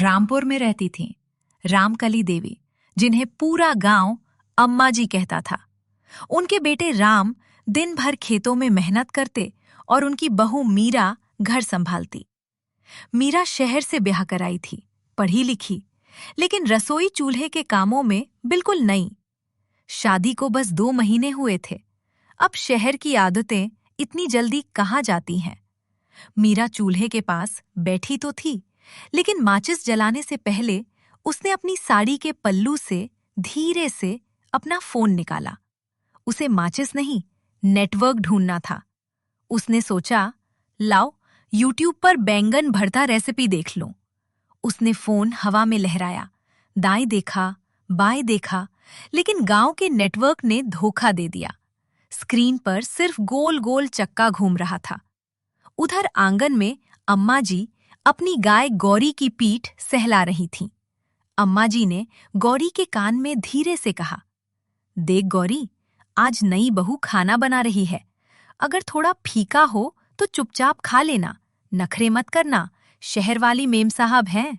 रामपुर में रहती थीं रामकली देवी, जिन्हें पूरा गांव अम्मा जी कहता था। उनके बेटे राम दिन भर खेतों में मेहनत करते और उनकी बहू मीरा घर संभालती। मीरा शहर से ब्याह कराई थी, पढ़ी लिखी, लेकिन रसोई चूल्हे के कामों में बिल्कुल नई। शादी को बस 2 महीने हुए थे। अब शहर की आदतें इतनी जल्दी कहाँ जाती हैं। मीरा चूल्हे के पास बैठी तो थी, लेकिन माचिस जलाने से पहले उसने अपनी साड़ी के पल्लू से धीरे से अपना फोन निकाला। उसे माचिस नहीं, नेटवर्क ढूंढना था। उसने सोचा, लाओ यूट्यूब पर बैंगन भरता रेसिपी देख लूं। उसने फोन हवा में लहराया, दाएं देखा, बाएं देखा, लेकिन गांव के नेटवर्क ने धोखा दे दिया। स्क्रीन पर सिर्फ गोल गोल चक्का घूम रहा था। उधर आंगन में अम्मा जी अपनी गाय गौरी की पीठ सहला रही थीं। अम्मा जी ने गौरी के कान में धीरे से कहा, देख गौरी, आज नई बहू खाना बना रही है। अगर थोड़ा फीका हो तो चुपचाप खा लेना, नखरे मत करना, शहर वाली मेम साहब हैं।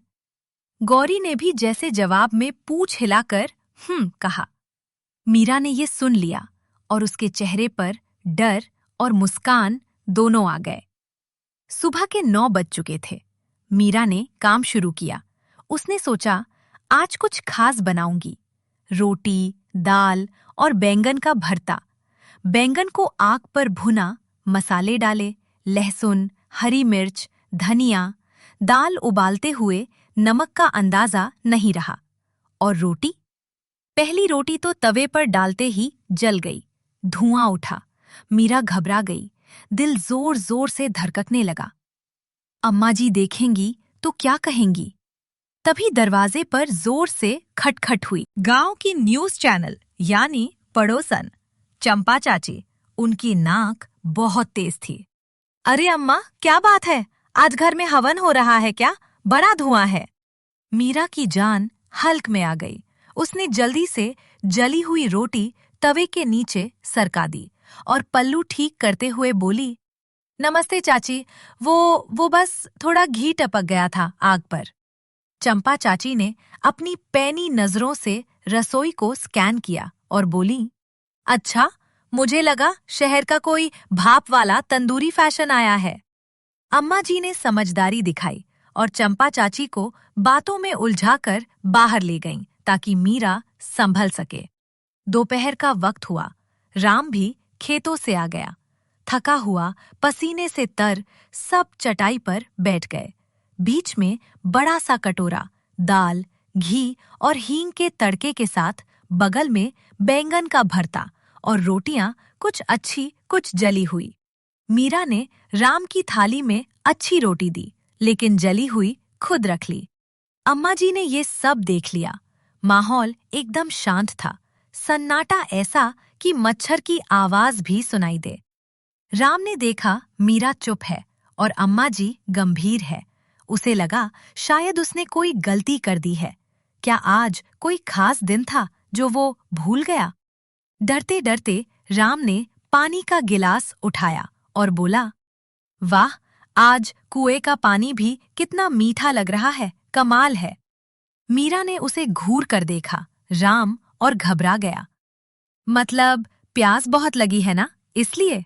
गौरी ने भी जैसे जवाब में पूंछ हिलाकर कहा। मीरा ने ये सुन लिया और उसके चेहरे पर डर और मुस्कान दोनों आ गए। सुबह के 9 बज चुके थे। मीरा ने काम शुरू किया। उसने सोचा, आज कुछ खास बनाऊंगी। रोटी, दाल और बैंगन का भरता। बैंगन को आग पर भुना, मसाले डाले, लहसुन, हरी मिर्च, धनिया। दाल उबालते हुए नमक का अंदाजा नहीं रहा। और रोटी? पहली रोटी तो तवे पर डालते ही जल गई। धुआं उठा। मीरा घबरा गई। दिल जोर जोर से धड़कने लगा। अम्मा जी देखेंगी तो क्या कहेंगी? तभी दरवाजे पर जोर से खटखट हुई। गांव की न्यूज चैनल यानी पड़ोसन चंपा चाची, उनकी नाक बहुत तेज थी। अरे अम्मा, क्या बात है? आज घर में हवन हो रहा है क्या? बड़ा धुआं है। मीरा की जान हल्क में आ गई। उसने जल्दी से जली हुई रोटी तवे के नीचे सरका दी और पल्लू ठीक करते हुए बोली, नमस्ते चाची, वो बस थोड़ा घी टपक गया था आग पर। चंपा चाची ने अपनी पैनी नजरों से रसोई को स्कैन किया और बोली, अच्छा, मुझे लगा शहर का कोई भाप वाला तंदूरी फैशन आया है। अम्मा जी ने समझदारी दिखाई और चंपा चाची को बातों में उलझाकर बाहर ले गईं ताकि मीरा संभल सके। दोपहर का वक्त हुआ। राम भी खेतों से आ गया। थका हुआ, पसीने से तर, सब चटाई पर बैठ गए। बीच में बड़ा सा कटोरा, दाल, घी और हींग के तड़के के साथ बगल में बैंगन का भरता और रोटियां, कुछ अच्छी कुछ जली हुई। मीरा ने राम की थाली में अच्छी रोटी दी, लेकिन जली हुई खुद रख ली। अम्मा जी ने ये सब देख लिया। माहौल एकदम शांत था। सन्नाटा ऐसा कि मच्छर की आवाज भी सुनाई दे। राम ने देखा मीरा चुप है और अम्मा जी गंभीर है। उसे लगा शायद उसने कोई गलती कर दी है। क्या आज कोई खास दिन था जो वो भूल गया? डरते डरते राम ने पानी का गिलास उठाया और बोला, वाह, आज कुएं का पानी भी कितना मीठा लग रहा है, कमाल है। मीरा ने उसे घूर कर देखा, राम, और घबरा गया। मतलब प्यास बहुत लगी है ना, इसलिए?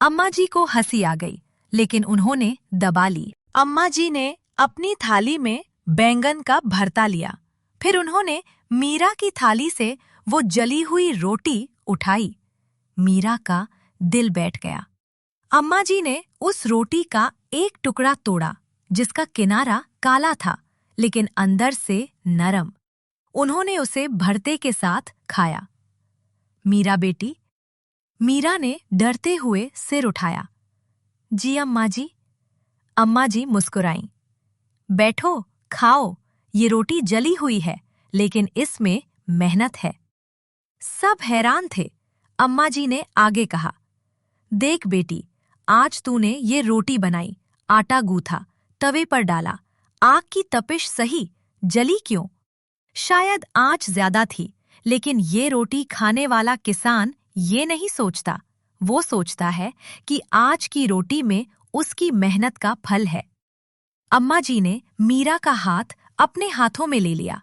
अम्मा जी को हंसी आ गई, लेकिन उन्होंने दबा ली। अम्मा जी ने अपनी थाली में बैंगन का भरता लिया। फिर उन्होंने मीरा की थाली से वो जली हुई रोटी उठाई। मीरा का दिल बैठ गया। अम्मा जी ने उस रोटी का एक टुकड़ा तोड़ा, जिसका किनारा काला था, लेकिन अंदर से नरम। उन्होंने उसे भरते के साथ खाया। मीरा बेटी, मीरा ने डरते हुए सिर उठाया। जी अम्मा जी। अम्मा जी मुस्कुराईं। बैठो, खाओ, ये रोटी जली हुई है, लेकिन इसमें मेहनत है। सब हैरान थे। अम्मा जी ने आगे कहा, देख बेटी, आज तूने ये रोटी बनाई, आटा गूथा, तवे पर डाला, आग की तपिश सही, जली क्यों? शायद आंच ज्यादा थी, लेकिन ये रोटी खाने वाला किसान ये नहीं सोचता। वो सोचता है कि आज की रोटी में उसकी मेहनत का फल है। अम्मा जी ने मीरा का हाथ अपने हाथों में ले लिया।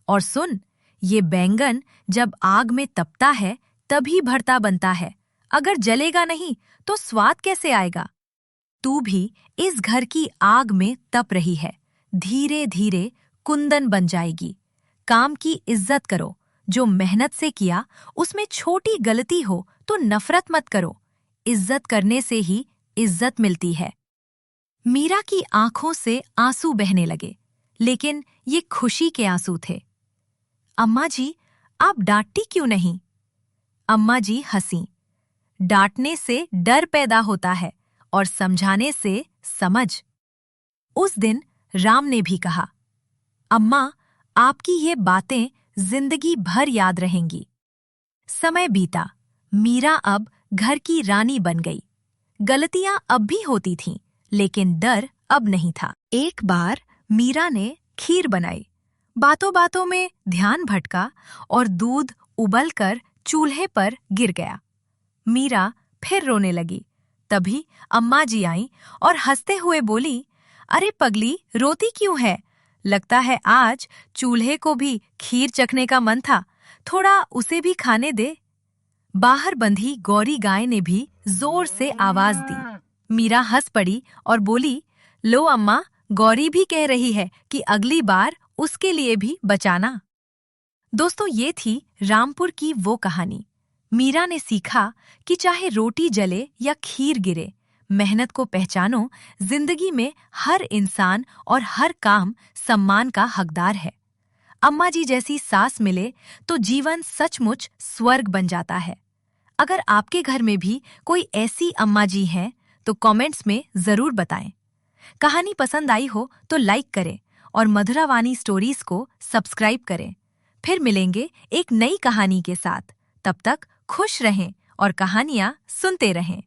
और सुन, ये बैंगन जब आग में तपता है तभी भरता बनता है, अगर जलेगा नहीं तो स्वाद कैसे आएगा। तू भी इस घर की आग में तप रही है, धीरे धीरे कुंदन बन जाएगी। काम की इज्जत करो, जो मेहनत से किया उसमें छोटी गलती हो तो नफरत मत करो, इज्जत करने से ही इज्जत मिलती है। मीरा की आंखों से आंसू बहने लगे, लेकिन ये खुशी के आंसू थे। अम्मा जी, आप डांटती क्यों नहीं? अम्मा जी हंसी। डांटने से डर पैदा होता है और समझाने से समझ। उस दिन राम ने भी कहा, अम्मा, आपकी ये बातें जिंदगी भर याद रहेंगी। समय बीता, मीरा अब घर की रानी बन गई। गलतियां अब भी होती थीं, लेकिन डर अब नहीं था। एक बार मीरा ने खीर बनाई। बातों बातों में ध्यान भटका और दूध उबलकर चूल्हे पर गिर गया। मीरा फिर रोने लगी। तभी अम्मा जी आईं और हंसते हुए बोली, अरे पगली, रोती क्यों है? लगता है आज चूल्हे को भी खीर चखने का मन था, थोड़ा उसे भी खाने दे। बाहर बंधी गौरी गाय ने भी जोर से आवाज दी। मीरा हंस पड़ी और बोली, लो अम्मा, गौरी भी कह रही है कि अगली बार उसके लिए भी बचाना। दोस्तों, ये थी रामपुर की वो कहानी। मीरा ने सीखा कि चाहे रोटी जले या खीर गिरे, मेहनत को पहचानो। जिंदगी में हर इंसान और हर काम सम्मान का हकदार है। अम्मा जी जैसी सास मिले तो जीवन सचमुच स्वर्ग बन जाता है। अगर आपके घर में भी कोई ऐसी अम्मा जी हैं तो कमेंट्स में जरूर बताएं। कहानी पसंद आई हो तो लाइक करें और मधुरावाणी स्टोरीज को सब्सक्राइब करें। फिर मिलेंगे एक नई कहानी के साथ। तब तक खुश रहें और कहानियां सुनते रहें।